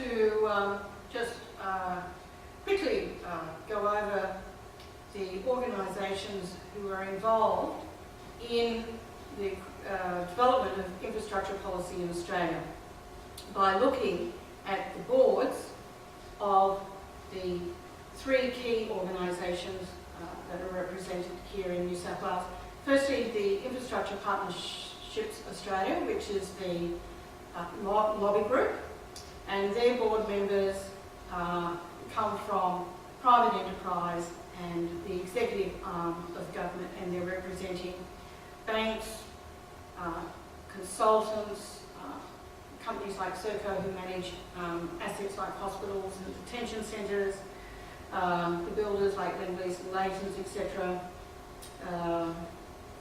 to just quickly go over the organisations who are involved in the development of infrastructure policy in Australia by looking at the boards of the three key organisations that are represented here in New South Wales. Firstly, the Infrastructure Partnerships Australia, which is the lobby group, and their board members come from private enterprise and the executive arm of government, and they're representing banks, consultants, companies like Serco who manage assets like hospitals and detention centres, the builders like Lendlease and Leighton's, etc.,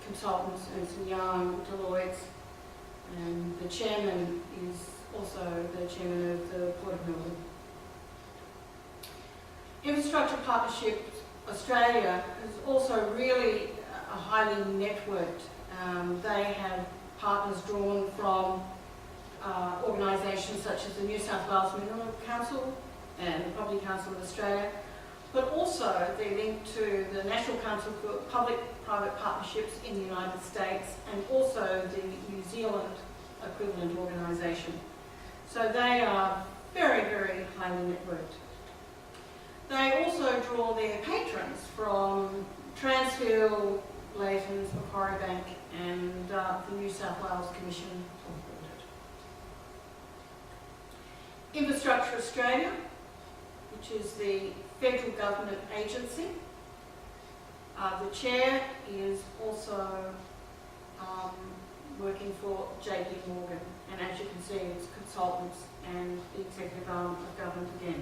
consultants, Ernst & Young, Deloitte, and the chairman is also the chairman of the Port of Melbourne. Infrastructure Partnerships Australia is also really a highly networked. They have partners drawn from organisations such as the New South Wales Mineral Council and the Property Council of Australia, but also they're linked to the National Council for Public-Private Partnerships in the United States and also the New Zealand equivalent organisation. So they are very, very highly networked. They also draw their patrons from Transfield, Leighton's, Macquarie Bank and the New South Wales Commission of Audit. Infrastructure Australia, which is the federal government agency. The chair is also working for JP Morgan, and as you can see, it's consultants and the executive arm of government again.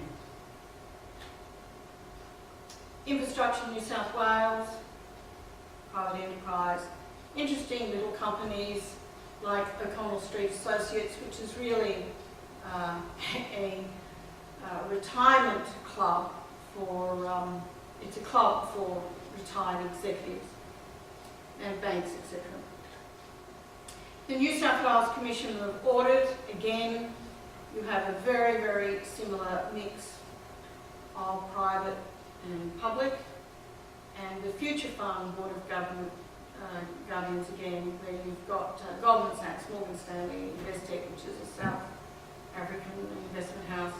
Infrastructure New South Wales, private enterprise, interesting little companies like O'Connell Street Associates, which is really a retirement club for, it's a club for retired executives and banks, etc. The New South Wales Commission of Audit, again, you have a very, very similar mix of private and public, and the Future Fund Board of Government Guardians again, where you've got Goldman Sachs, Morgan Stanley, Investec, which is a South African investment house,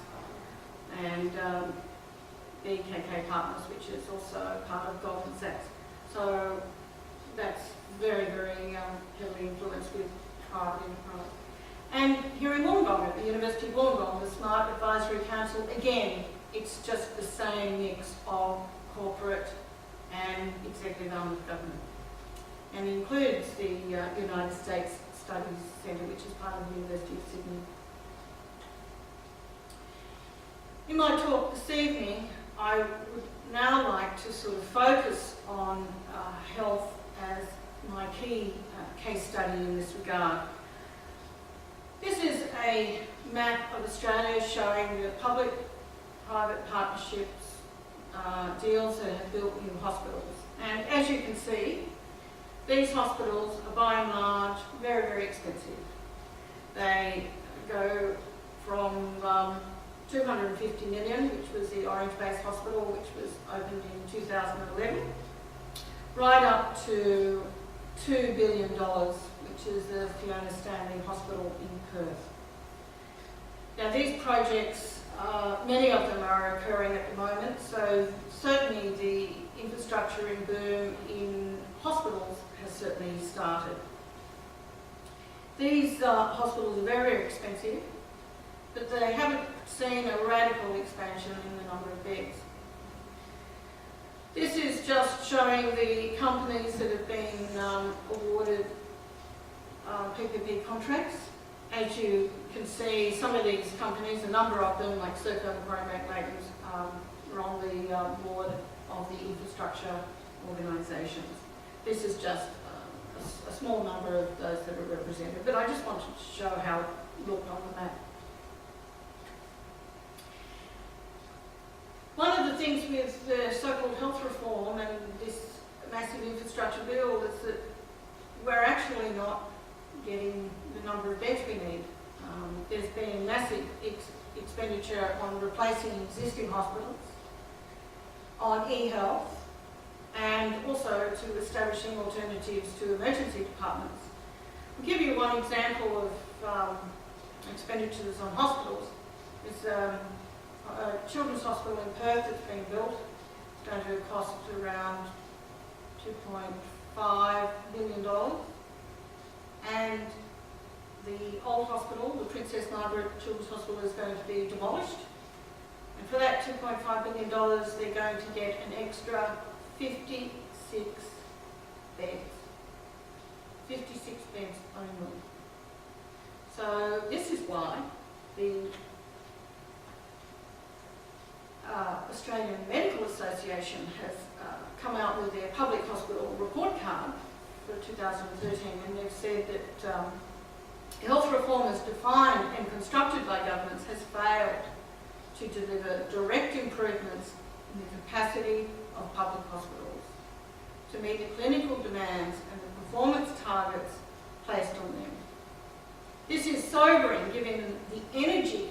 and BKK Partners, which is also part of Goldman Sachs. So that's very, very heavily influenced with private enterprise. And here in Wollongong, at the University of Wollongong, the Smart Advisory Council, again, it's just the same mix of corporate and executive arm of government, and includes the United States Studies Centre, which is part of the University of Sydney. In my talk this evening, I would now like to sort of focus on health as my key case study in this regard. This is a map of Australia showing the public-private partnerships deals that have built new hospitals. And as you can see, these hospitals are by and large very, very expensive. They go from 250 million, which was the Orange Base Hospital, which was opened in 2011, right up to $2 billion, which is the Fiona Stanley Hospital in Perth. Now these projects, many of them are occurring at the moment, so certainly the infrastructure and boom in hospitals has certainly started. These hospitals are very expensive, but they haven't seen a radical expansion in the number of beds. This is just showing the companies that have been awarded PPP contracts. As you can see, some of these companies, a number of them, like Serco, Macquarie Bank, Leighton's, are on the board of the infrastructure organisations. This is just a small number of those that are represented, but I just wanted to show how it looked on the map. One of the things with the so-called health reform and this massive infrastructure bill is that we're actually not getting the number of beds we need. There's been massive expenditure on replacing existing hospitals, on e-health, and also to establishing alternatives to emergency departments. I'll give you one example of expenditures on hospitals. There's a children's hospital in Perth that's being built. It's going to cost around $2.5 billion. And the old hospital, the Princess Margaret Children's Hospital, is going to be demolished. And for that $2.5 billion, they're going to get an extra 56 beds. 56 beds only. So this is why the Australian Medical Association has come out with their public hospital report card for 2013, and they've said that health reform as defined and constructed by governments has failed to deliver direct improvements in the capacity of public hospitals to meet the clinical demands and the performance targets placed on them. This is sobering given the energy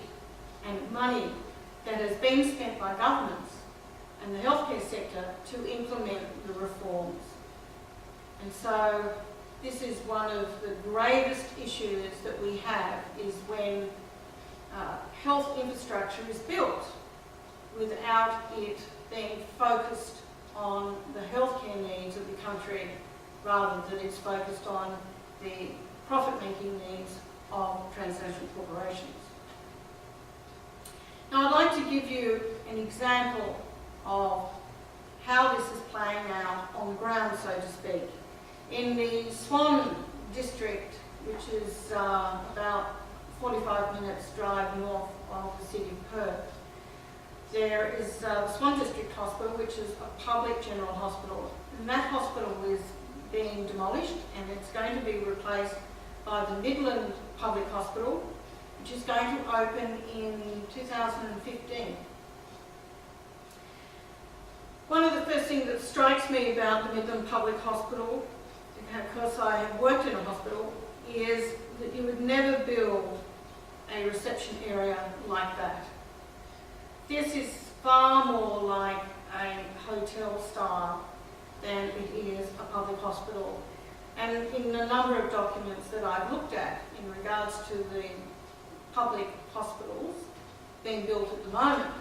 and money that has been spent by governments and the healthcare sector to implement the reforms. And so this is one of the gravest issues that we have, is when health infrastructure is built without it being focused on the healthcare needs of the country, rather than it's focused on the profit-making needs of transnational corporations. Now, I'd like to give you an example of how this is playing out on the ground, so to speak. In the Swan district, which is about 45 minutes drive north of the city of Perth, there is the Swan District Hospital, which is a public general hospital. And that hospital is being demolished, and it's going to be replaced by the Midland Public Hospital, which is going to open in 2015. One of the first things that strikes me about the Midland Public Hospital, because I have worked in a hospital, is that you would never build a reception area like that. This is far more like a hotel style than it is a public hospital. And in a number of documents that I've looked at in regards to the public hospitals being built at the moment,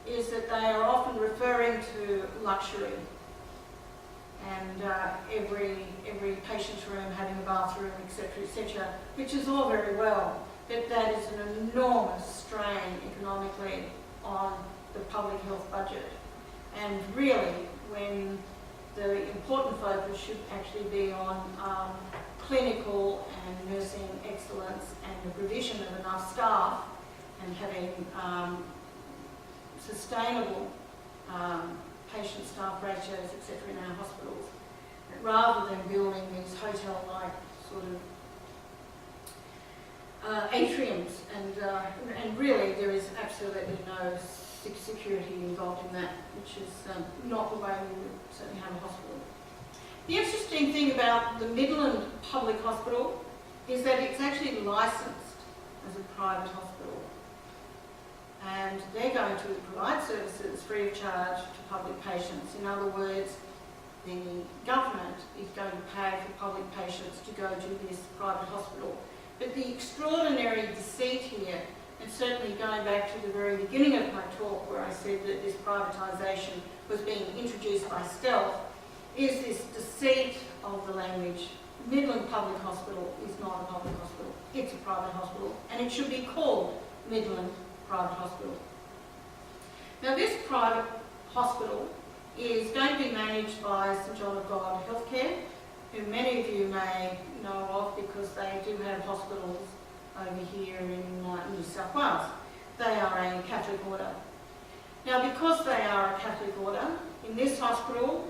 is that they are often referring to luxury and every patient's room having a bathroom, etc., which is all very well, but that is an enormous strain economically on the public health budget. And really, when the important focus should actually be on clinical and nursing excellence and the provision of enough staff and having sustainable patient-staff ratios, etc., in our hospitals, rather than building these hotel-like sort of atriums. And really, there is absolutely no security involved in that, which is not the way we would certainly have a hospital. The interesting thing about the Midland Public Hospital is that it's actually licensed as a private hospital. And they're going to provide services free of charge to public patients. In other words, the government is going to pay for public patients to go to this private hospital. But the extraordinary deceit here, and certainly going back to the very beginning of my talk where I said that this privatisation was being introduced by stealth, is this deceit of the language. Midland Public Hospital is not a public hospital, it's a private hospital, and it should be called Midland Private Hospital. Now, this private hospital is going to be managed by St John of God Healthcare, who many of you may know of because they do have hospitals over here in New South Wales. They are a Catholic order. Now, because they are a Catholic order, in this hospital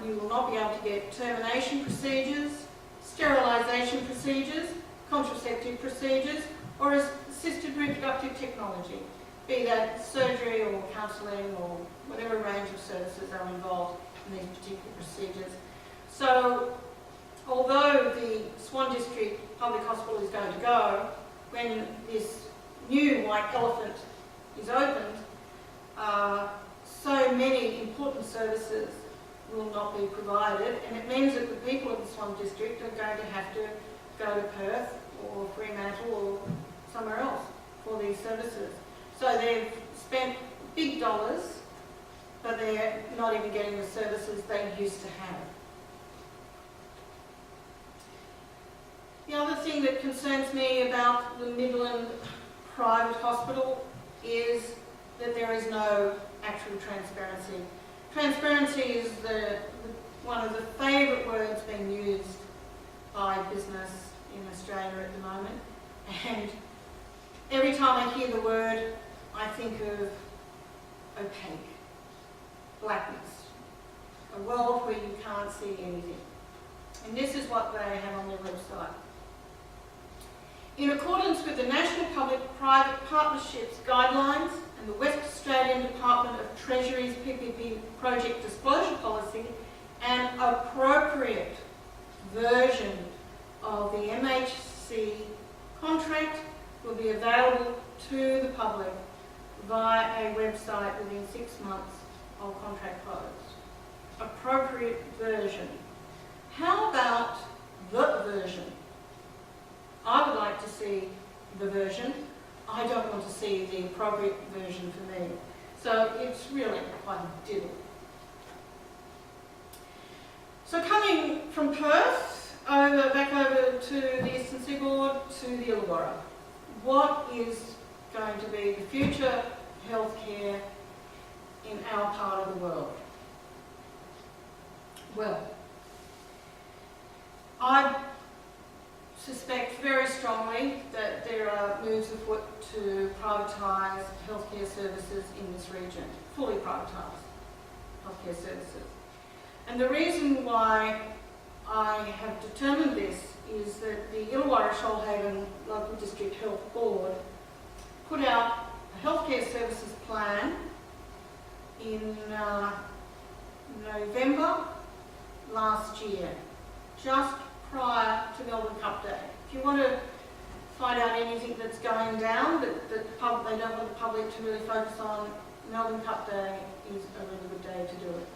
you will not be able to get termination procedures, sterilisation procedures, contraceptive procedures, or assisted reproductive technology, be that surgery or counselling or whatever range of services are involved in these particular procedures. So, although the Swan District Public Hospital is going to go, when this new white elephant is opened, so many important services will not be provided, and it means that the people of the Swan District are going to have to go to Perth or Fremantle or somewhere else for these services. So they've spent big dollars, but they're not even getting the services they used to have. The other thing that concerns me about the Midland private hospital is that there is no actual transparency. Transparency is one of the favourite words being used by business in Australia at the moment, and every time I hear the word I think of opaque, blackness, a world where you can't see anything. And this is what they have on their website. In accordance with the National Public-Private Partnerships Guidelines and the West Australian Department of Treasury's PPP Project Disclosure Policy, an appropriate version of the MHC contract will be available to the public via a website within 6 months of contract close. Appropriate version. How about the version? I would like to see the version. I don't want to see the appropriate version for me. So it's really quite a diddle. So coming from Perth, back over to the Eastern Seaboard, to the Illawarra. What is going to be the future healthcare in our part of the world? Well, I suspect very strongly that there are moves afoot to privatise healthcare services in this region, fully privatise healthcare services. And the reason why I have determined this is that the Illawarra Shoalhaven Local District Health Board put out a healthcare services plan in November last year, just prior to Melbourne Cup Day. If you want to find out anything that's going down that they don't want the public to really focus on, Melbourne Cup Day is a really good day to do it.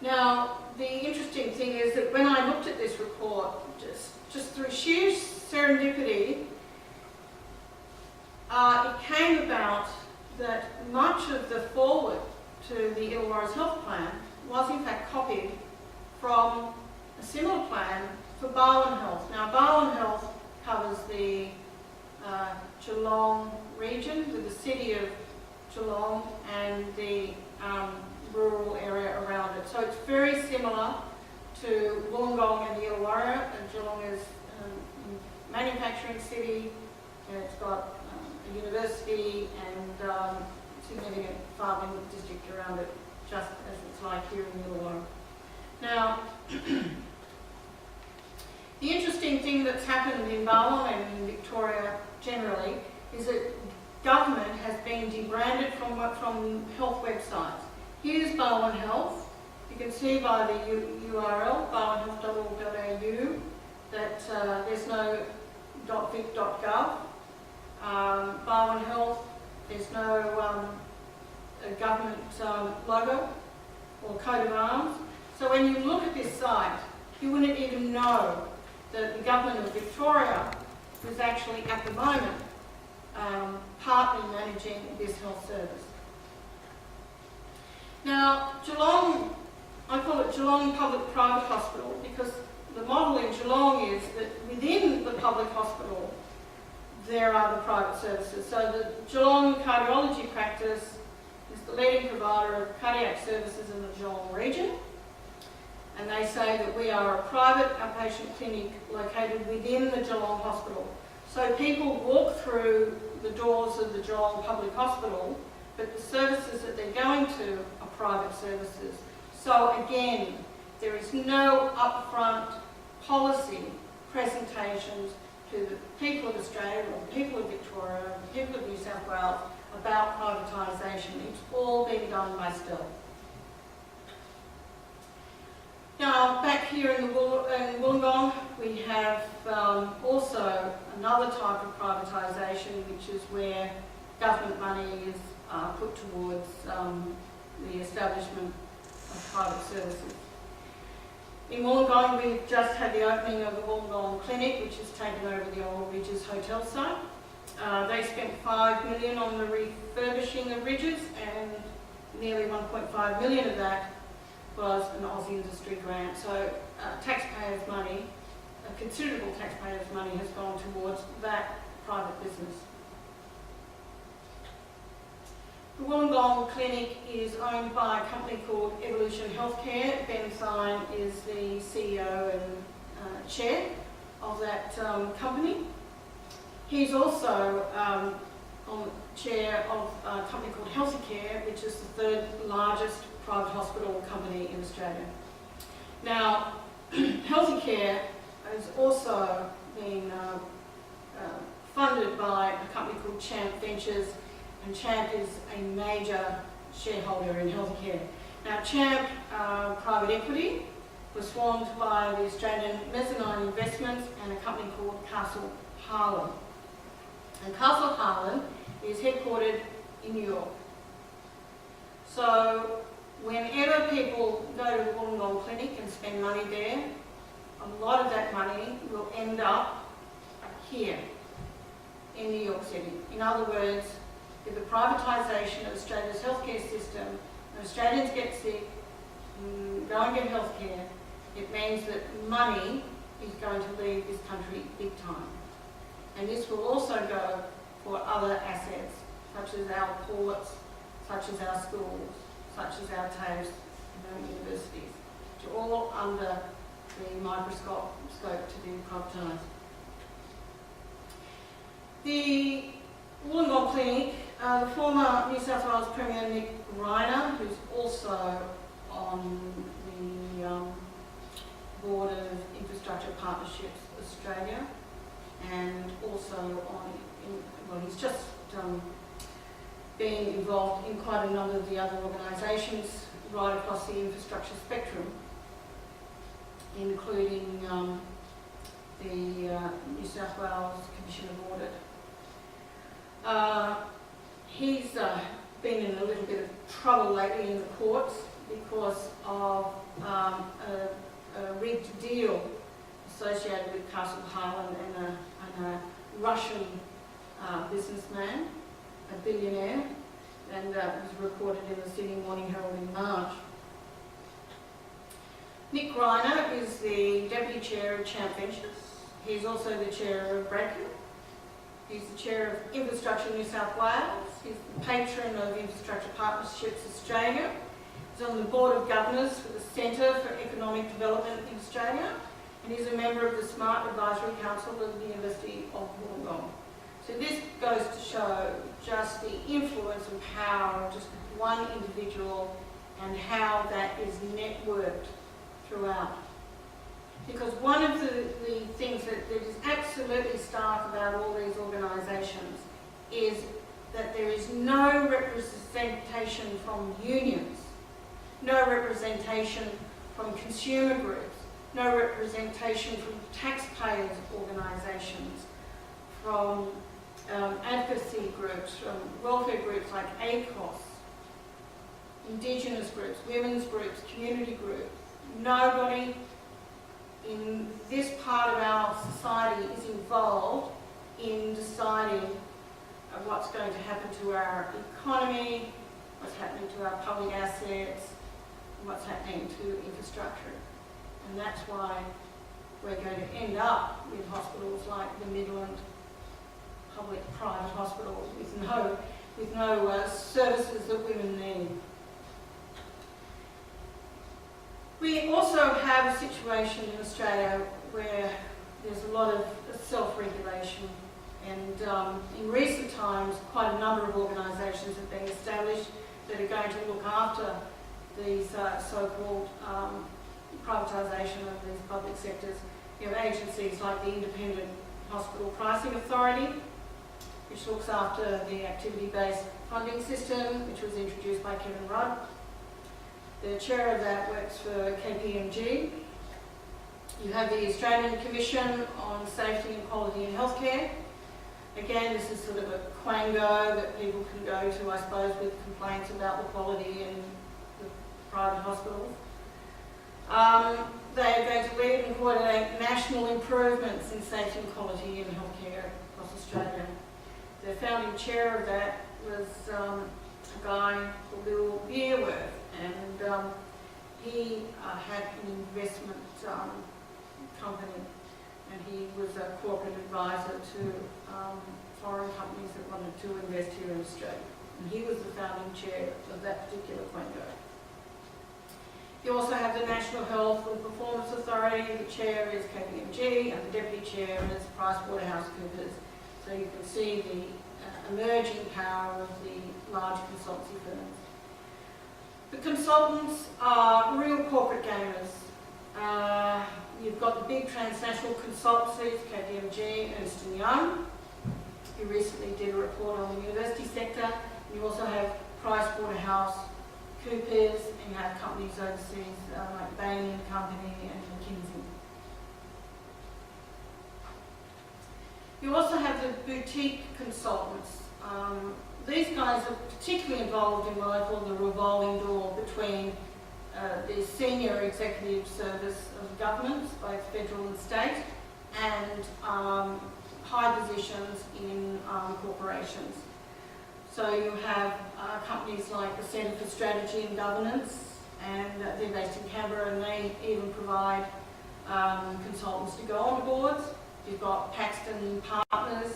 Now, the interesting thing is that when I looked at this report, just through sheer serendipity, it came about that much of the forward to the Illawarra's health plan was in fact copied from a similar plan for Barwon Health. Now, Barwon Health covers the Geelong region, with the city of Geelong and the rural area around it. So it's very similar to Wollongong and the Illawarra. Geelong is a manufacturing city, and it's got a university and significant farming district around it, just as it's like here in the Illawarra. Now, the interesting thing that's happened in Barwon and in Victoria generally is that government has been debranded from health websites. Here's Barwon Health. You can see by the URL, barwonhealth.org.au, that there's no .vic.gov. Barwon Health, there's no government logo or coat of arms. So when you look at this site, you wouldn't even know that the government of Victoria was actually at the moment partly managing this health service. Now, Geelong, I call it Geelong Public-Private Hospital because the model in Geelong is that within the public hospital there are the private services. So the Geelong cardiology practice is the leading provider of cardiac services in the Geelong region, and they say that we are a private outpatient clinic located within the Geelong hospital. So people walk through the doors of the Geelong Public Hospital, but the services that they're going to are private services. So again, there is no upfront policy presentations to the people of Australia or the people of Victoria or the people of New South Wales about privatisation. It's all being done by stealth. Now, back back here in Wollongong, we have also another type of privatisation, which is where government money is put towards the establishment of private services. In Wollongong, we've just had the opening of the Wollongong Clinic, which has taken over the old Ridges Hotel site. They spent $5 million on the refurbishing of Ridges, and nearly $1.5 million of that was an Aussie industry grant. So taxpayers' money, a considerable taxpayers' money, has gone towards that private business. The Wollongong Clinic is owned by a company called Evolution Healthcare. Ben Thine is the CEO and chair of that company. He's also chair of a company called Healthcare, which is the third largest private hospital company in Australia. Now, Healthcare has also been funded by a company called Champ Ventures, and Champ is a major shareholder in Healthcare. Now, Champ Private Equity was formed by the Australian Mezzanine Investments and a company called Castle Harlan. And Castle Harlan is headquartered in New York. So whenever people go to the Wollongong Clinic and spend money there, a lot of that money will end up here in New York City. In other words, with the privatisation of Australia's healthcare system, when Australians get sick, go and get healthcare, it means that money is going to leave this country big time. And this will also go for other assets, such as our ports, such as our schools, such as our TAFEs and our universities, which are all under the microscope to be privatised. The Wollongong Clinic, the former New South Wales Premier Nick Reiner, who's also on the board of Infrastructure Partnerships Australia, and also he's just been involved in quite a number of the other organisations right across the infrastructure spectrum, including the New South Wales Commission of Audit. He's been in a little bit of trouble lately in the courts because of a rigged deal associated with Castle Harlan and a Russian businessman, a billionaire, and was reported in the Sydney Morning Herald in March. Nick Reiner is the Deputy Chair of Champ Ventures. He's also the Chair of Bradford. He's the Chair of Infrastructure New South Wales. He's the Patron of Infrastructure Partnerships Australia. He's on the Board of Governors for the Centre for Economic Development in Australia, and he's a member of the Smart Advisory Council of the University of Wollongong. So this goes to show just the influence and power of just one individual and how that is networked throughout. Because one of the things that is absolutely stark about all these organisations is that there is no representation from unions, no representation from consumer groups, no representation from taxpayers' organisations, from advocacy groups, from welfare groups like ACOS, Indigenous groups, women's groups, community groups. Nobody in this part of our society is involved in deciding what's going to happen to our economy, what's happening to our public assets, what's happening to infrastructure. And that's why we're going to end up with hospitals like the Midland public-private hospital with no services that women need. We also have a situation in Australia where there's a lot of self-regulation, and in recent times quite a number of organisations have been established that are going to look after these so-called privatisation of these public sectors. You have agencies like the Independent Hospital Pricing Authority, which looks after the activity-based funding system, which was introduced by Kevin Rudd. The chair of that works for KPMG, You have the Australian Commission on Safety and Quality in Healthcare. Again, this is sort of a quango that people can go to, I suppose, with complaints about the quality in the private hospitals. They are going to lead and coordinate national improvements in safety and quality in healthcare across Australia. The founding chair of that was a guy called Bill Beerworth, and he had an investment company, and he was a corporate advisor to foreign companies that wanted to invest here in Australia. And he was the founding chair of that particular quango. You also have the National Health and Performance Authority. The chair is KPMG, and the deputy chair is PricewaterhouseCoopers. So you can see the emerging power of the large consultancy firms. The consultants are real corporate gamers. You've got the big transnational consultancies, KPMG, Ernst & Young, who recently did a report on the university sector. You also have PricewaterhouseCoopers, and you have companies overseas like Bain & Company and McKinsey. You also have the boutique consultants. These guys are particularly involved in what I call the revolving door between the senior executive service of governments, both federal and state, and high positions in corporations. So you have companies like the Centre for Strategy and Governance, and they're based in Canberra, and they even provide consultants to go on boards. You've got Paxton Partners,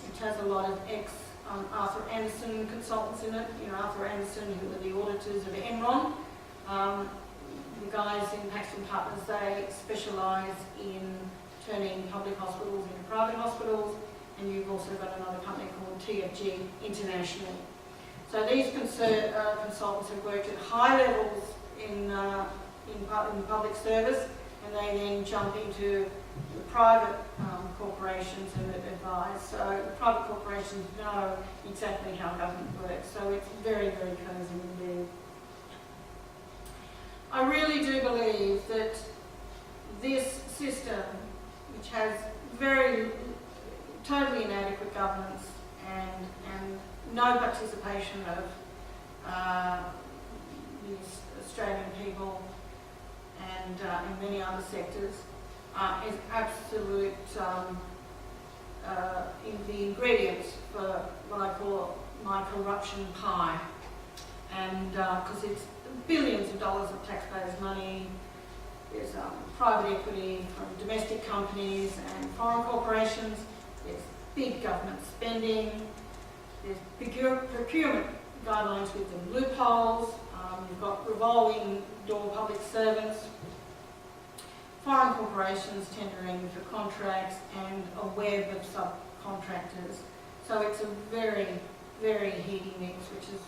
which has a lot of ex-Arthur Andersen consultants in it. You know, Arthur Andersen, who were the auditors of Enron. The guys in Paxton Partners, they specialise in turning public hospitals into private hospitals, and you've also got another company called TFG International. So these consultants have worked at high levels in public service, and they then jump into the private corporations and advise. So the private corporations know exactly how government works, so it's very, very cosy indeed. I really do believe that this system, which has totally inadequate governance and no participation of the Australian people and in many other sectors, is absolute in the ingredients for what I call my corruption pie. And because it's billions of dollars of taxpayers' money, there's private equity from domestic companies and foreign corporations, there's big government spending, there's procurement guidelines with the loopholes, you've got revolving door public servants, foreign corporations tendering for contracts, and a web of subcontractors. So it's a very, very heaty mix, which is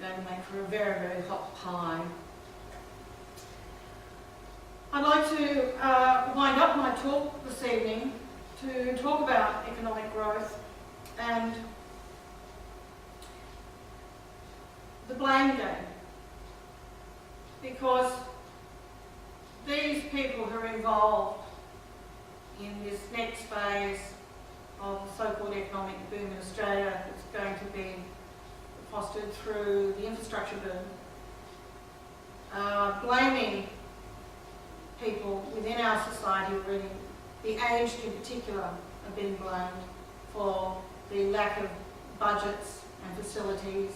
going to make for a very, very hot pie. I'd like to wind up my talk this evening to talk about economic growth and the blame game. Because these people who are involved in this next phase of the so-called economic boom in Australia that's going to be fostered through the infrastructure boom, blaming people within our society already, the aged in particular, are being blamed for the lack of budgets and facilities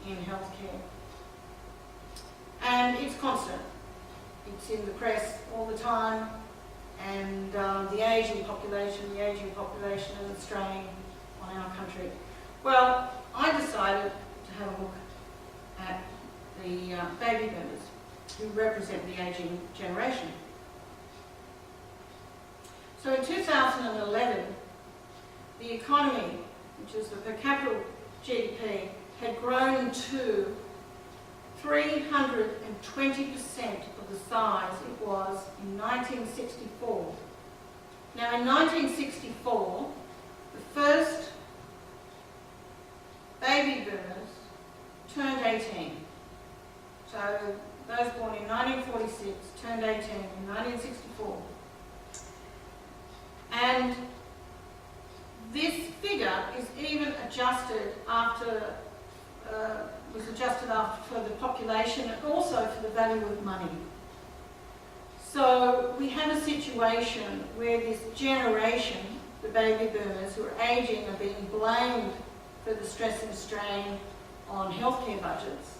in healthcare. And it's constant. It's in the press all the time, and the ageing population is straying on our country. Well, I decided to have a look at the baby boomers, who represent the ageing generation. So in 2011, the economy, which is the per capita GDP, had grown to 320% of the size it was in 1964. Now in 1964, the first baby boomers turned 18. So those born in 1946 turned 18 in 1964. And this figure is even adjusted after, was adjusted after for the population and also for the value of money. So we have a situation where this generation, the baby boomers who are ageing, are being blamed for the stress and strain on healthcare budgets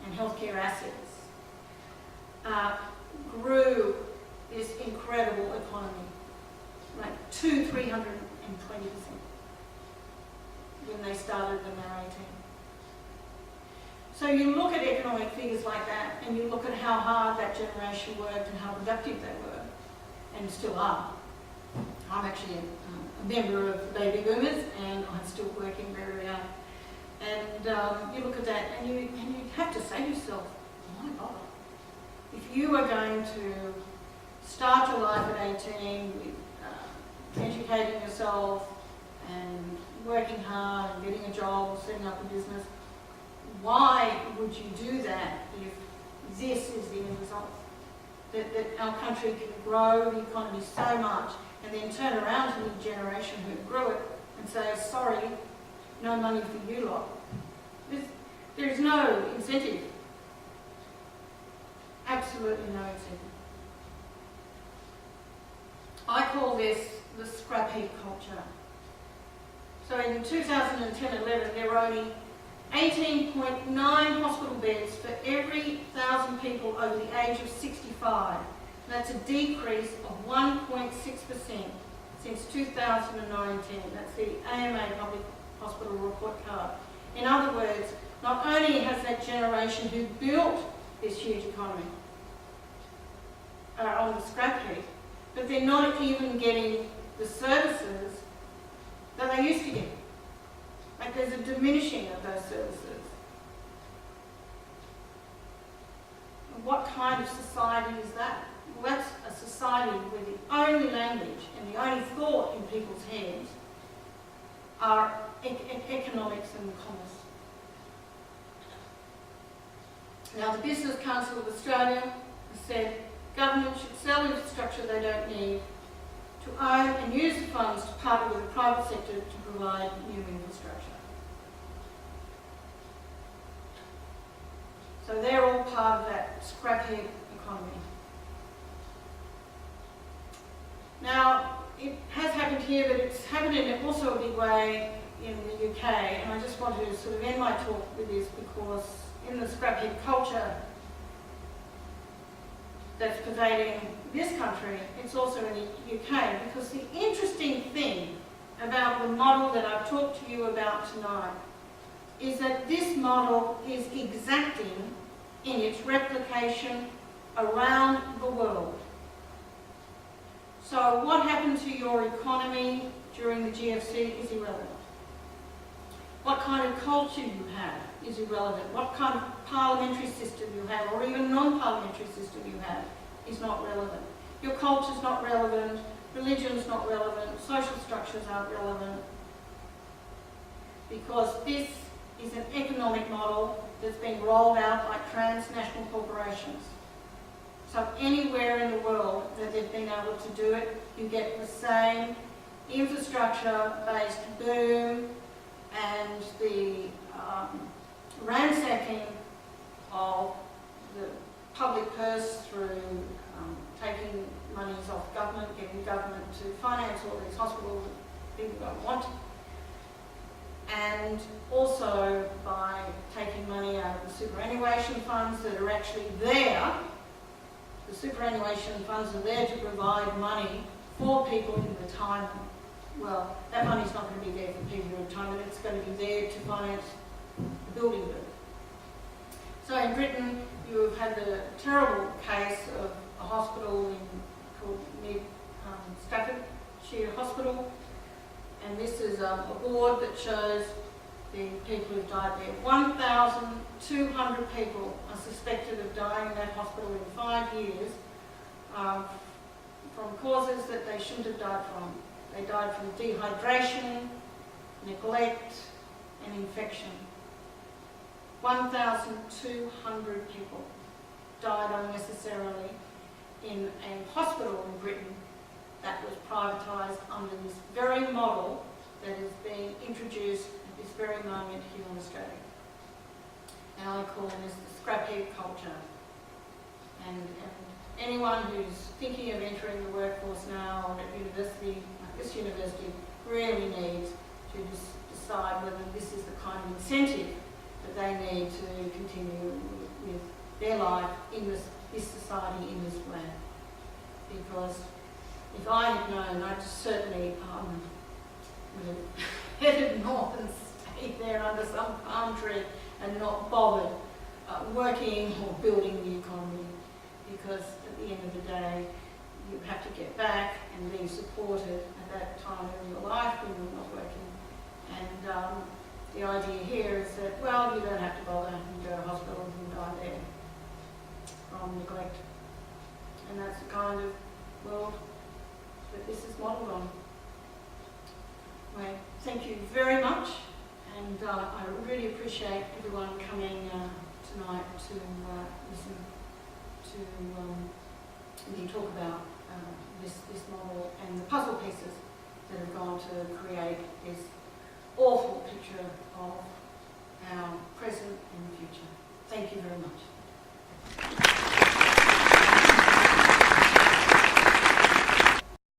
and healthcare assets, grew this incredible economy, like 320% when they started when they were 18. So you look at economic figures like that, and you look at how hard that generation worked and how productive they were, and still are. I'm actually a member of the baby boomers, and I'm still working very hard. And you look at that, and you have to say to yourself, oh my God, if you are going to start your life at 18 with educating yourself and working hard and getting a job, setting up a business, why would you do that if this is the end result? That our country can grow the economy so much and then turn around to the generation who grew it and say, sorry, no money for you lot. There is no incentive. Absolutely no incentive. I call this the scrap heap culture. So in 2010-11, there were only 18.9 hospital beds for every 1,000 people over the age of 65. That's a decrease of 1.6% since 2019. That's the AMA Public Hospital Report Card. In other words, not only has that generation who built this huge economy on the scrap heap, but they're not even getting the services that they used to get. Like there's a diminishing of those services. What kind of society is that? Well, that's a society where the only language and the only thought in people's heads are economics and commerce. Now, the Business Council of Australia has said government should sell infrastructure they don't need to own and use the funds to partner with the private sector to provide new infrastructure. So they're all part of that scrap heap economy. Now, it has happened here, but it's happened in also a big way in the UK, and I just want to sort of end my talk with this because in the scrap heap culture that's pervading this country, it's also in the UK, because the interesting thing about the model that I've talked to you about tonight is that this model is exacting in its replication around the world. So what happened to your economy during the GFC is irrelevant. What kind of culture you have is irrelevant. What kind of parliamentary system you have, or even non-parliamentary system you have, is not relevant. Your culture's not relevant, religion's not relevant, social structures aren't relevant, because this is an economic model that's being rolled out by transnational corporations. So anywhere in the world that they've been able to do it, you get the same infrastructure-based boom and the ransacking of the public purse through taking monies off government, getting government to finance all these hospitals that people don't want, and also by taking money out of the superannuation funds that are actually there. The superannuation funds are there to provide money for people in retirement. Well, that money's not going to be there for people in retirement, it's going to be there to finance the building boom. So in Britain, you've had the terrible case of a hospital called Staffordshire Hospital, and this is a board that shows the people who've died there. 1,200 people are suspected of dying in that hospital in 5 years from causes that they shouldn't have died from. They died from dehydration, neglect, and infection. 1,200 people died unnecessarily in a hospital in Britain that was privatised under this very model that is being introduced at this very moment here in Australia. And I call this the scrap heap culture. And anyone who's thinking of entering the workforce now or at university, like this university, really needs to decide whether this is the kind of incentive that they need to continue with their life in this society in this way. Because if I had known, I'd certainly would have headed north and stayed there under some palm tree and not bothered working or building the economy. Because at the end of the day, you have to get back and be supported at that time in your life when you're not working. And the idea here is that, well, you don't have to bother, you go to hospital and die there from neglect. And that's the kind of world that this is modelled on. Well, thank you very much, and I really appreciate everyone coming tonight to listen to me talk about this model and the puzzle pieces that have gone to create this awful picture of our present and future. Thank you very much.